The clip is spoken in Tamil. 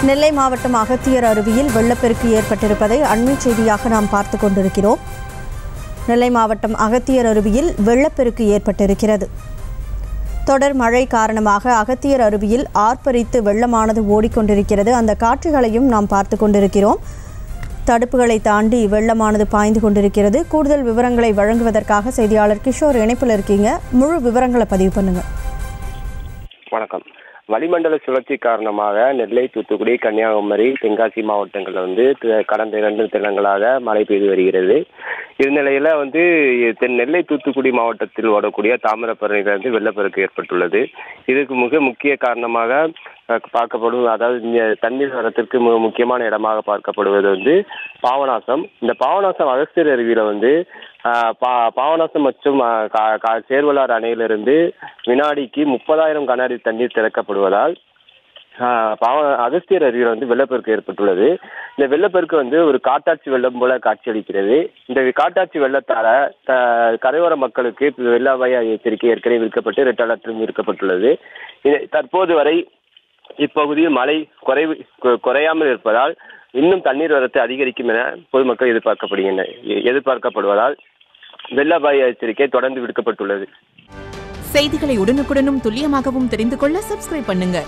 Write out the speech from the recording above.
நெல்லை மாவட்டம் அகத்தியர் அருவியில் வெள்ளப்பெருக்கு ஏற்பட்டிருப்பதை அண்மை செய்தியாக நாம் பார்த்து கொண்டிருக்கிறோம். நெல்லை மாவட்டம் அகத்தியர் அருவியில் வெள்ளப்பெருக்கு ஏற்பட்டிருக்கிறது. தொடர் மழை காரணமாக அகத்தியர் அருவியில் ஆர்ப்பரித்து வெள்ளமானது ஓடிக்கொண்டிருக்கிறது. அந்த காட்சிகளையும் நாம் பார்த்து கொண்டிருக்கிறோம். தடுப்புகளை தாண்டி வெள்ளமானது பாய்ந்து கொண்டிருக்கிறது. கூடுதல் விவரங்களை வழங்குவதற்காக செய்தியாளர் கிஷோர் இணைப்பில் இருக்கீங்க. முழு விவரங்களை பதிவு பண்ணுங்க. வணக்கம். வளிமண்டல சுழற்சி காரணமாக நெல்லை, தூத்துக்குடி, கன்னியாகுமரி, தென்காசி மாவட்டங்களில் கடந்த 2 தினங்களாக மழை பெய்து வருகிறது. இந்நிலையில நெல்லை, தூத்துக்குடி மாவட்டத்தில் ஓடக்கூடிய தாமிரபரணியிலிருந்து வெள்ளப்பெருக்கு ஏற்பட்டுள்ளது. இதுக்கு மிக முக்கிய காரணமாக பார்க்கப்படும், அதாவது தண்ணீர் வரத்திற்கு மிக முக்கியமான இடமாக பார்க்கப்படுவது பாபநாசம். இந்த பாபநாசம் அகஸ்தியர் அருவியில பாபநாசம் மற்றும் சேர்வலார் அணையிலிருந்து வினாடிக்கு 30,000 கன அடி தண்ணீர் திறக்கப்படுவதால் அகஸ்தியர் அருவியில் வெள்ளப்பெருக்கு ஏற்பட்டுள்ளது. இந்த வெள்ளப்பெருக்கு ஒரு காட்டாட்சி வெள்ளம் போல காட்சியளிக்கிறது. இந்த காட்டாட்சி வெள்ளத்தால கரையோர மக்களுக்கு வெள்ள அபாய எச்சரிக்கை ஏற்கனவே விடுக்கப்பட்டு ரெட் அலர்ட்டும் விடுக்கப்பட்டுள்ளது. தற்போது வரை இப்பகுதியில் மழை குறையாமல் இருப்பதால் இன்னும் தண்ணீர் வரத்து அதிகரிக்கும் என பொதுமக்கள் எதிர்பார்க்கப்படுவதால் வெள்ள அபாய எச்சரிக்கை தொடர்ந்து விடுக்கப்பட்டுள்ளது. செய்திகளை உடனுக்குடனும் துல்லியமாகவும் தெரிந்து கொள்ள சப்ஸ்கிரைப் பண்ணுங்க.